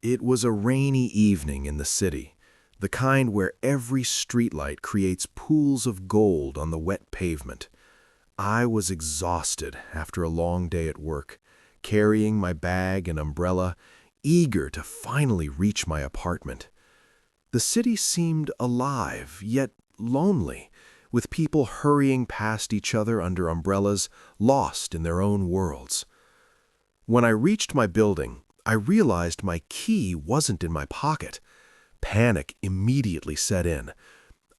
It was a rainy evening in the city, the kind where every streetlight creates pools of gold on the wet pavement. I was exhausted after a long day at work, carrying my bag and umbrella, eager to finally reach my apartment. The city seemed alive, yet lonely, with people hurrying past each other under umbrellas, lost in their own worlds. When I reached my building, I realized my key wasn't in my pocket. Panic immediately set in.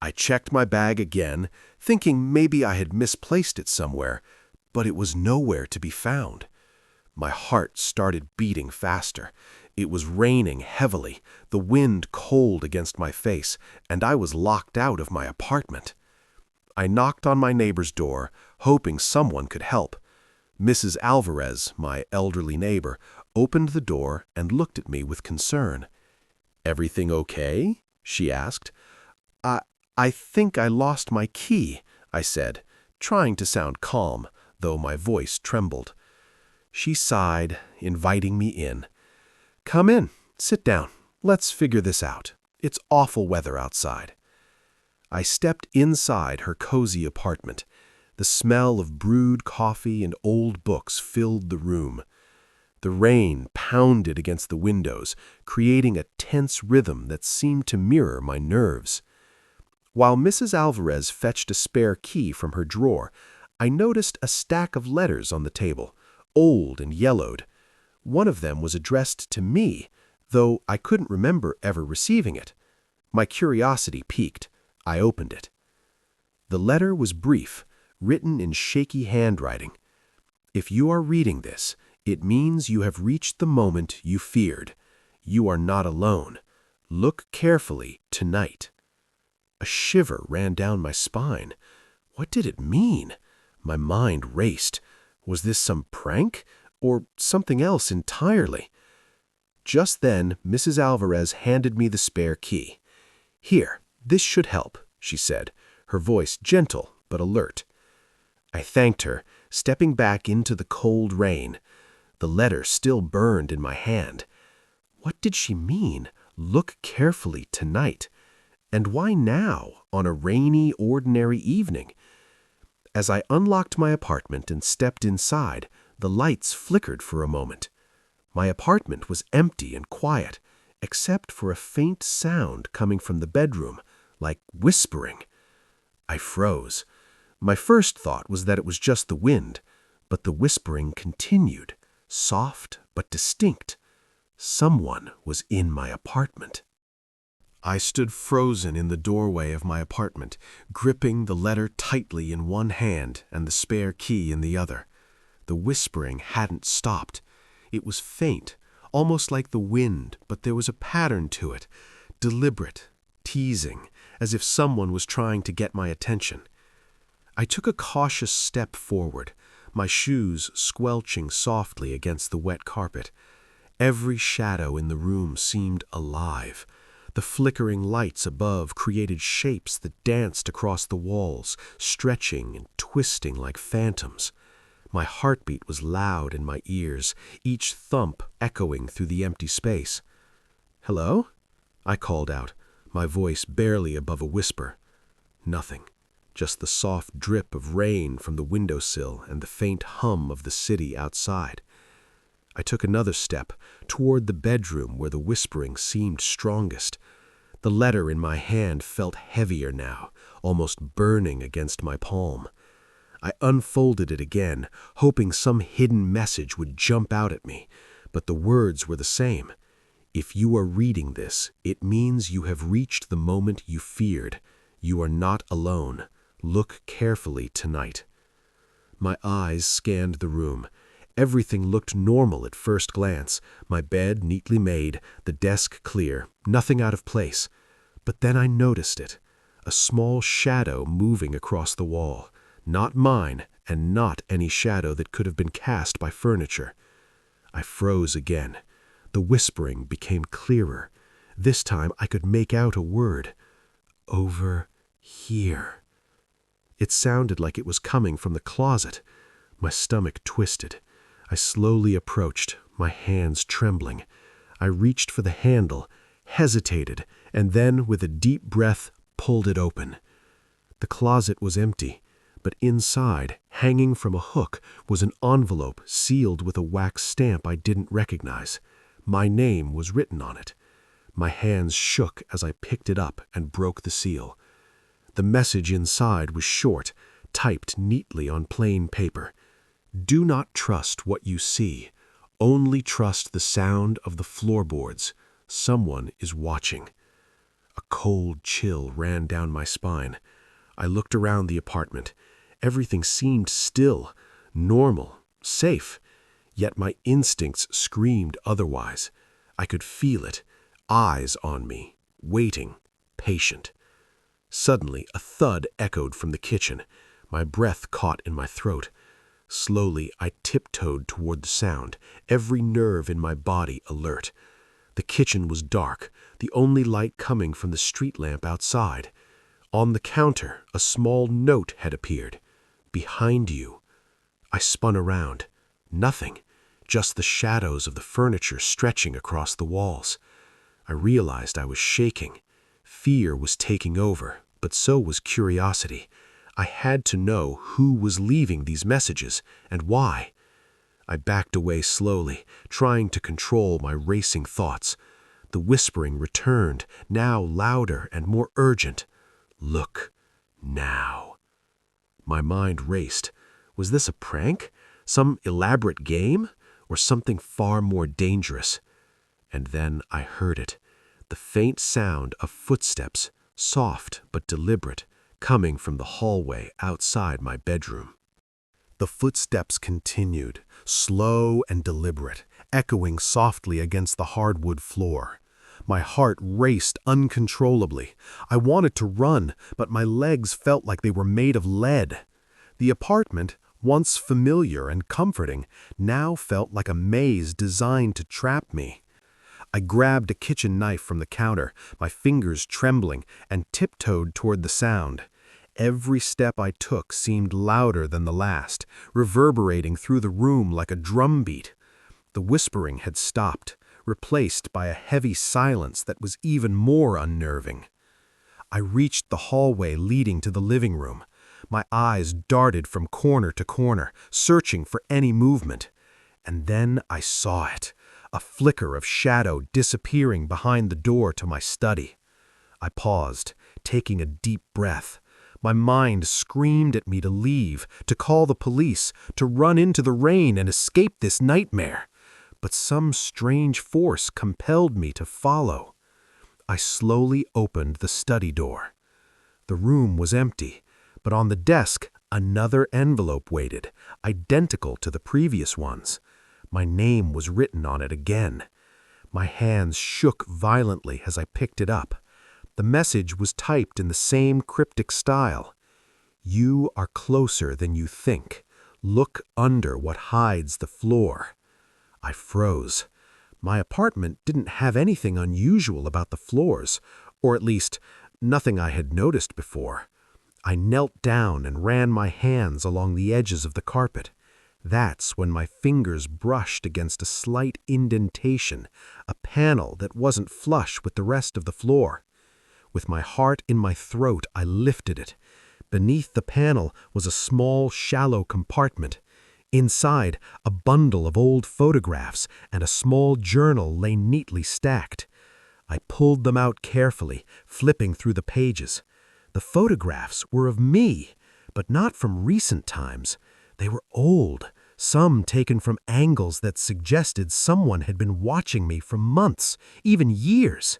I checked my bag again, thinking maybe I had misplaced it somewhere, but it was nowhere to be found. My heart started beating faster. It was raining heavily, the wind cold against my face, and I was locked out of my apartment. I knocked on my neighbor's door, hoping someone could help. Mrs. Alvarez, my elderly neighbor, opened the door and looked at me with concern. "Everything okay?" she asked. I think I lost my key," I said, trying to sound calm, though my voice trembled. She sighed, inviting me in. "Come in, sit down. Let's figure this out. It's awful weather outside." I stepped inside her cozy apartment. The smell of brewed coffee and old books filled the room. The rain pounded against the windows, creating a tense rhythm that seemed to mirror my nerves. While Mrs. Alvarez fetched a spare key from her drawer, I noticed a stack of letters on the table, old and yellowed. One of them was addressed to me, though I couldn't remember ever receiving it. My curiosity piqued. I opened it. The letter was brief, written in shaky handwriting. "If you are reading this, it means you have reached the moment you feared. You are not alone. Look carefully tonight." A shiver ran down my spine. What did it mean? My mind raced. Was this some prank, or something else entirely? Just then, Mrs. Alvarez handed me the spare key. "Here, this should help," she said, her voice gentle but alert. I thanked her, stepping back into the cold rain. The letter still burned in my hand. What did she mean? Look carefully tonight. And why now, on a rainy, ordinary evening? As I unlocked my apartment and stepped inside, the lights flickered for a moment. My apartment was empty and quiet, except for a faint sound coming from the bedroom, like whispering. I froze. My first thought was that it was just the wind, but the whispering continued, soft but distinct. Someone was in my apartment. I stood frozen in the doorway of my apartment, gripping the letter tightly in one hand and the spare key in the other. The whispering hadn't stopped. It was faint, almost like the wind, but there was a pattern to it, deliberate, teasing, as if someone was trying to get my attention. I took a cautious step forward, my shoes squelching softly against the wet carpet. Every shadow in the room seemed alive. The flickering lights above created shapes that danced across the walls, stretching and twisting like phantoms. My heartbeat was loud in my ears, each thump echoing through the empty space. "Hello?" I called out, my voice barely above a whisper. Nothing, just the soft drip of rain from the windowsill and the faint hum of the city outside. I took another step, toward the bedroom where the whispering seemed strongest. The letter in my hand felt heavier now, almost burning against my palm. I unfolded it again, hoping some hidden message would jump out at me, but the words were the same. "If you are reading this, it means you have reached the moment you feared. You are not alone. Look carefully tonight." My eyes scanned the room. Everything looked normal at first glance, my bed neatly made, the desk clear, nothing out of place. But then I noticed it, a small shadow moving across the wall, not mine and not any shadow that could have been cast by furniture. I froze again. The whispering became clearer. This time I could make out a word. "Over here." It sounded like it was coming from the closet. My stomach twisted. I slowly approached, my hands trembling. I reached for the handle, hesitated, and then, with a deep breath, pulled it open. The closet was empty, but inside, hanging from a hook, was an envelope sealed with a wax stamp I didn't recognize. My name was written on it. My hands shook as I picked it up and broke the seal. The message inside was short, typed neatly on plain paper. Do not trust what you see. Only trust the sound of the floorboards. Someone is watching. A cold chill ran down my spine. I looked around the apartment. Everything seemed still, normal, safe. Yet my instincts screamed otherwise. I could feel it, eyes on me, waiting, patient. Suddenly, a thud echoed from the kitchen. My breath caught in my throat. Slowly, I tiptoed toward the sound, every nerve in my body alert. The kitchen was dark, the only light coming from the street lamp outside. On the counter, a small note had appeared. Behind you. I spun around. Nothing, just the shadows of the furniture stretching across the walls. I realized I was shaking. Fear was taking over, but so was curiosity. I had to know who was leaving these messages and why. I backed away slowly, trying to control my racing thoughts. The whispering returned, now louder and more urgent. Look, now. My mind raced. Was this a prank? Some elaborate game? Or something far more dangerous? And then I heard it. The faint sound of footsteps, soft but deliberate, coming from the hallway outside my bedroom. The footsteps continued, slow and deliberate, echoing softly against the hardwood floor. My heart raced uncontrollably. I wanted to run, but my legs felt like they were made of lead. The apartment, once familiar and comforting, now felt like a maze designed to trap me. I grabbed a kitchen knife from the counter, my fingers trembling, and tiptoed toward the sound. Every step I took seemed louder than the last, reverberating through the room like a drumbeat. The whispering had stopped, replaced by a heavy silence that was even more unnerving. I reached the hallway leading to the living room. My eyes darted from corner to corner, searching for any movement. And then I saw it, a flicker of shadow disappearing behind the door to my study. I paused, taking a deep breath. My mind screamed at me to leave, to call the police, to run into the rain and escape this nightmare. But some strange force compelled me to follow. I slowly opened the study door. The room was empty, but on the desk another envelope waited, identical to the previous ones. My name was written on it again. My hands shook violently as I picked it up. The message was typed in the same cryptic style. You are closer than you think. Look under what hides the floor. I froze. My apartment didn't have anything unusual about the floors, or at least nothing I had noticed before. I knelt down and ran my hands along the edges of the carpet. That's when my fingers brushed against a slight indentation, a panel that wasn't flush with the rest of the floor. With my heart in my throat, I lifted it. Beneath the panel was a small, shallow compartment. Inside, a bundle of old photographs and a small journal lay neatly stacked. I pulled them out carefully, flipping through the pages. The photographs were of me, but not from recent times. They were old, some taken from angles that suggested someone had been watching me for months, even years.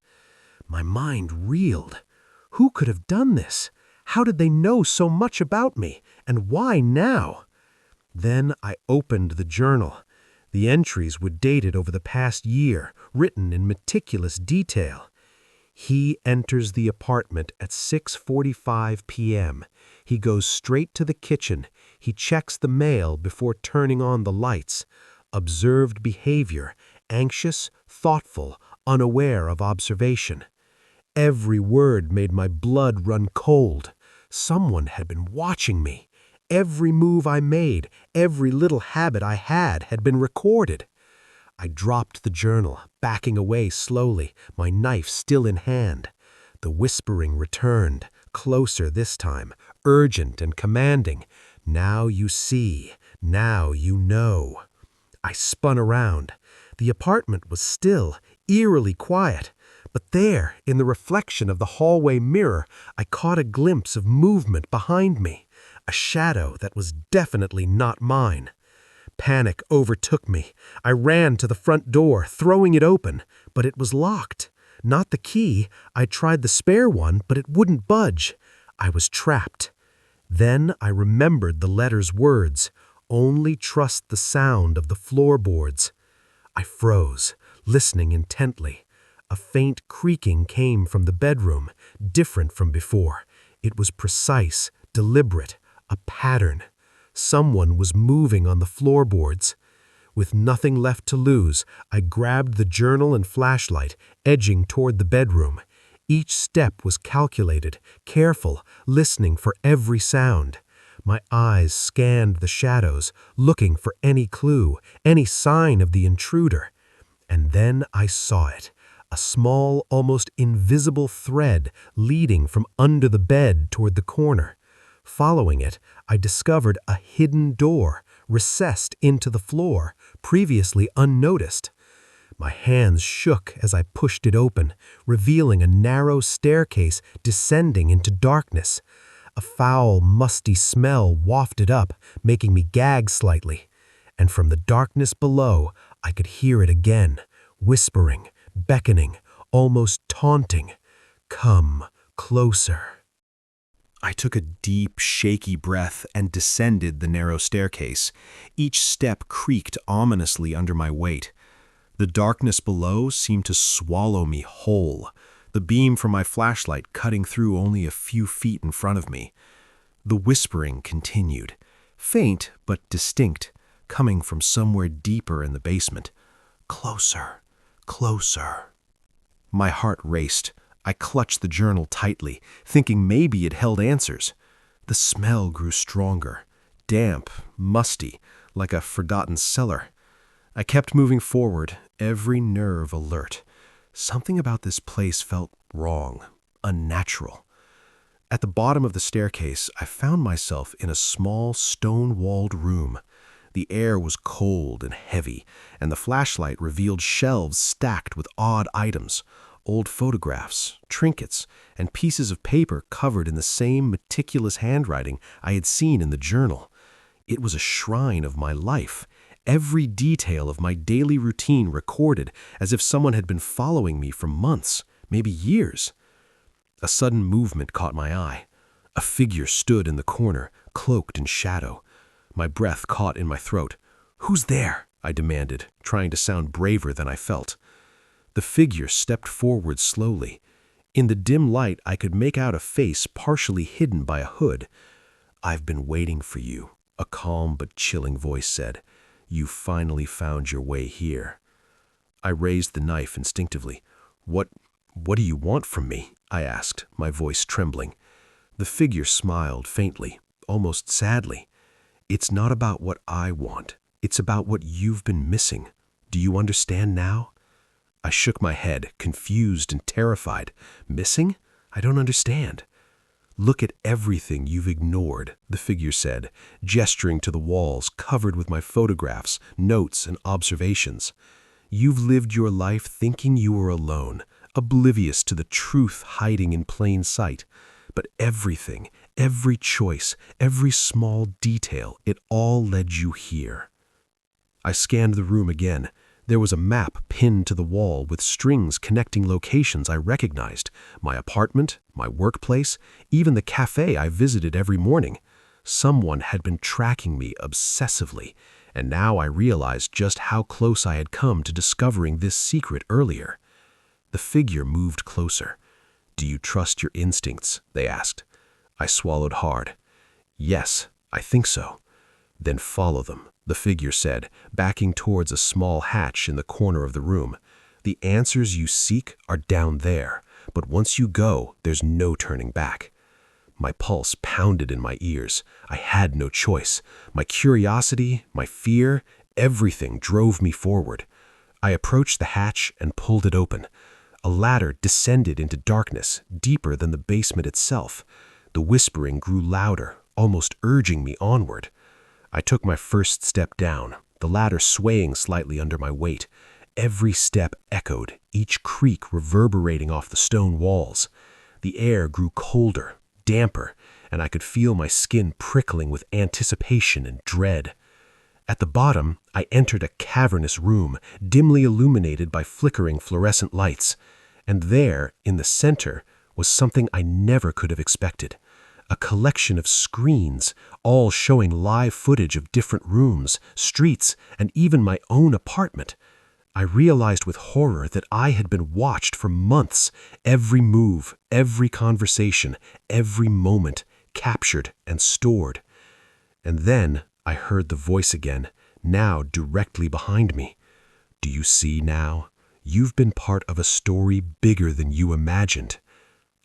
My mind reeled. Who could have done this? How did they know so much about me? And why now? Then I opened the journal. The entries were dated over the past year, written in meticulous detail. He enters the apartment at 6:45 p.m. He goes straight to the kitchen. He checks the mail before turning on the lights. Observed behavior, anxious, thoughtful, unaware of observation. Every word made my blood run cold. Someone had been watching me. Every move I made, every little habit I had been recorded. I dropped the journal, backing away slowly, my knife still in hand. The whispering returned, closer this time, urgent and commanding. Now you see, now you know. I spun around. The apartment was still, eerily quiet. But there, in the reflection of the hallway mirror, I caught a glimpse of movement behind me, a shadow that was definitely not mine. Panic overtook me. I ran to the front door, throwing it open, but it was locked. Not the key. I tried the spare one, but it wouldn't budge. I was trapped. Then I remembered the letter's words, "Only trust the sound of the floorboards." I froze, listening intently. A faint creaking came from the bedroom, different from before. It was precise, deliberate, a pattern. Someone was moving on the floorboards. With nothing left to lose, I grabbed the journal and flashlight, edging toward the bedroom. Each step was calculated, careful, listening for every sound. My eyes scanned the shadows, looking for any clue, any sign of the intruder. And then I saw it, a small, almost invisible thread leading from under the bed toward the corner. Following it, I discovered a hidden door, recessed into the floor, previously unnoticed. My hands shook as I pushed it open, revealing a narrow staircase descending into darkness. A foul, musty smell wafted up, making me gag slightly. And from the darkness below, I could hear it again, whispering, beckoning, almost taunting. "Come closer." I took a deep, shaky breath and descended the narrow staircase. Each step creaked ominously under my weight. The darkness below seemed to swallow me whole, the beam from my flashlight cutting through only a few feet in front of me. The whispering continued, faint but distinct, coming from somewhere deeper in the basement. Closer, closer. My heart raced. I clutched the journal tightly, thinking maybe it held answers. The smell grew stronger, damp, musty, like a forgotten cellar. I kept moving forward, every nerve alert. Something about this place felt wrong, unnatural. At the bottom of the staircase, I found myself in a small, stone-walled room. The air was cold and heavy, and the flashlight revealed shelves stacked with odd items. Old photographs, trinkets, and pieces of paper covered in the same meticulous handwriting I had seen in the journal. It was a shrine of my life, every detail of my daily routine recorded as if someone had been following me for months, maybe years. A sudden movement caught my eye. A figure stood in the corner, cloaked in shadow. My breath caught in my throat. "Who's there?" I demanded, trying to sound braver than I felt. The figure stepped forward slowly. In the dim light, I could make out a face partially hidden by a hood. "I've been waiting for you," a calm but chilling voice said. "You finally found your way here." I raised the knife instinctively. What do you want from me?" I asked, my voice trembling. The figure smiled faintly, almost sadly. "It's not about what I want. It's about what you've been missing. Do you understand now?" I shook my head, confused and terrified. "Missing? I don't understand." "Look at everything you've ignored," the figure said, gesturing to the walls covered with my photographs, notes, and observations. "You've lived your life thinking you were alone, oblivious to the truth hiding in plain sight. But everything, every choice, every small detail, it all led you here." I scanned the room again. There was a map pinned to the wall with strings connecting locations I recognized: my apartment, my workplace, even the cafe I visited every morning. Someone had been tracking me obsessively, and now I realized just how close I had come to discovering this secret earlier. The figure moved closer. "Do you trust your instincts?" they asked. I swallowed hard. "Yes, I think so." "Then follow them," the figure said, backing towards a small hatch in the corner of the room. "The answers you seek are down there, but once you go, there's no turning back." My pulse pounded in my ears. I had no choice. My curiosity, my fear, everything drove me forward. I approached the hatch and pulled it open. A ladder descended into darkness, deeper than the basement itself. The whispering grew louder, almost urging me onward. I took my first step down, the ladder swaying slightly under my weight. Every step echoed, each creak reverberating off the stone walls. The air grew colder, damper, and I could feel my skin prickling with anticipation and dread. At the bottom, I entered a cavernous room, dimly illuminated by flickering fluorescent lights. And there, in the center, was something I never could have expected. A collection of screens, all showing live footage of different rooms, streets, and even my own apartment. I realized with horror that I had been watched for months, every move, every conversation, every moment, captured and stored. And then I heard the voice again, now directly behind me. "Do you see now? You've been part of a story bigger than you imagined."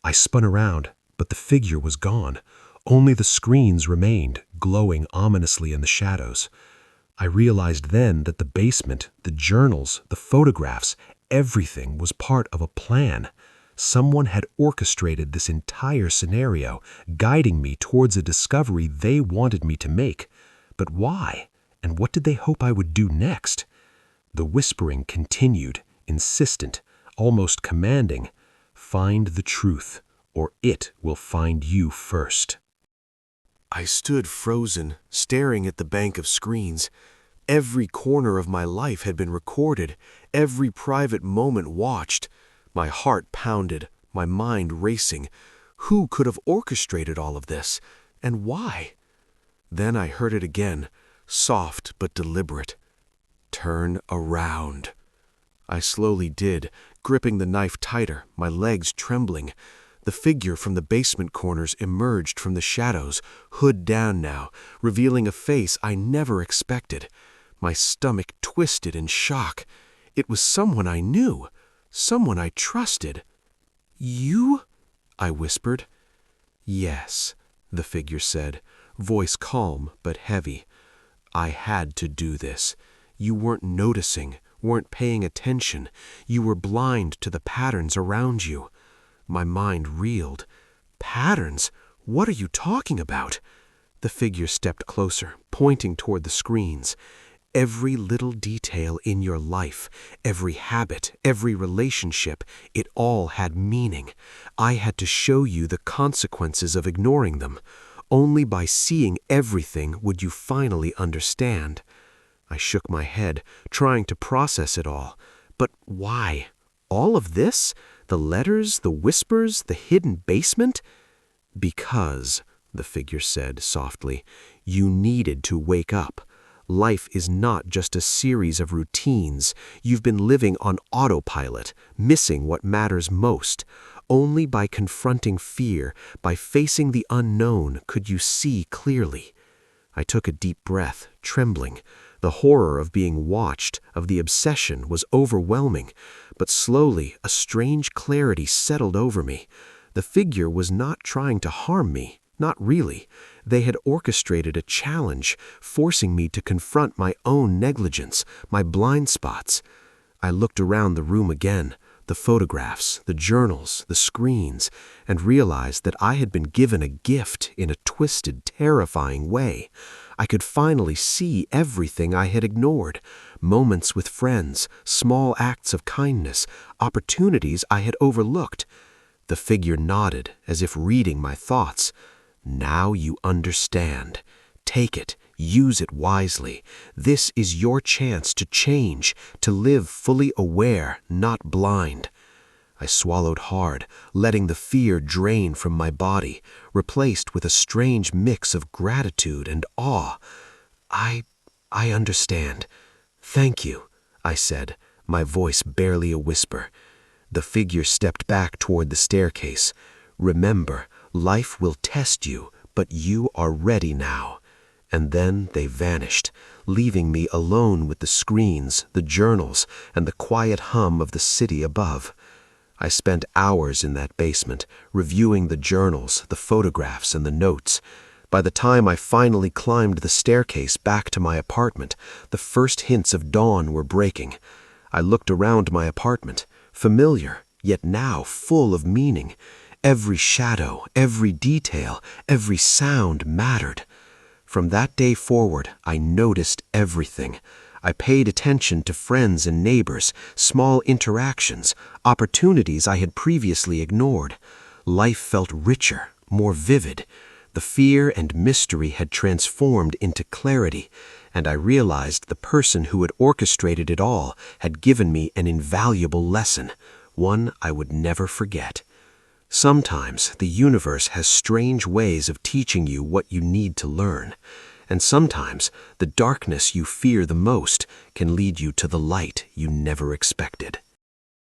I spun around, but the figure was gone. Only the screens remained, glowing ominously in the shadows. I realized then that the basement, the journals, the photographs, everything was part of a plan. Someone had orchestrated this entire scenario, guiding me towards a discovery they wanted me to make. But why? And what did they hope I would do next? The whispering continued, insistent, almost commanding. "Find the truth, or it will find you first." I stood frozen, staring at the bank of screens. Every corner of my life had been recorded, every private moment watched. My heart pounded, my mind racing. Who could have orchestrated all of this? And why? Then I heard it again, soft but deliberate. "Turn around." I slowly did, gripping the knife tighter, my legs trembling. The figure from the basement corners emerged from the shadows, hood down now, revealing a face I never expected. My stomach twisted in shock. It was someone I knew, someone I trusted. "You?" I whispered. "Yes," the figure said, voice calm but heavy. "I had to do this. You weren't noticing, weren't paying attention. You were blind to the patterns around you." My mind reeled. "Patterns? What are you talking about?" The figure stepped closer, pointing toward the screens. "Every little detail in your life, every habit, every relationship, it all had meaning. I had to show you the consequences of ignoring them. Only by seeing everything would you finally understand." I shook my head, trying to process it all. But why? All of this? The letters, the whispers, the hidden basement? "Because," the figure said softly, "you needed to wake up. Life is not just a series of routines. You've been living on autopilot, missing what matters most. Only by confronting fear, by facing the unknown, could you see clearly." I took a deep breath, trembling. The horror of being watched, of the obsession, was overwhelming. But slowly, a strange clarity settled over me. The figure was not trying to harm me, not really. They had orchestrated a challenge, forcing me to confront my own negligence, my blind spots. I looked around the room again, the photographs, the journals, the screens, and realized that I had been given a gift in a twisted, terrifying way. I could finally see everything I had ignored: moments with friends, small acts of kindness, opportunities I had overlooked. The figure nodded, as if reading my thoughts. "Now you understand. Take it, use it wisely. This is your chance to change, to live fully aware, not blind." I swallowed hard, letting the fear drain from my body, replaced with a strange mix of gratitude and awe. I understand. "Thank you," I said, my voice barely a whisper. The figure stepped back toward the staircase. "Remember, life will test you, but you are ready now." And then they vanished, leaving me alone with the screens, the journals, and the quiet hum of the city above. I spent hours in that basement, reviewing the journals, the photographs, and the notes. By the time I finally climbed the staircase back to my apartment, the first hints of dawn were breaking. I looked around my apartment, familiar, yet now full of meaning. Every shadow, every detail, every sound mattered. From that day forward, I noticed everything. I paid attention to friends and neighbors, small interactions, opportunities I had previously ignored. Life felt richer, more vivid. The fear and mystery had transformed into clarity, and I realized the person who had orchestrated it all had given me an invaluable lesson, one I would never forget. Sometimes the universe has strange ways of teaching you what you need to learn, and sometimes the darkness you fear the most can lead you to the light you never expected.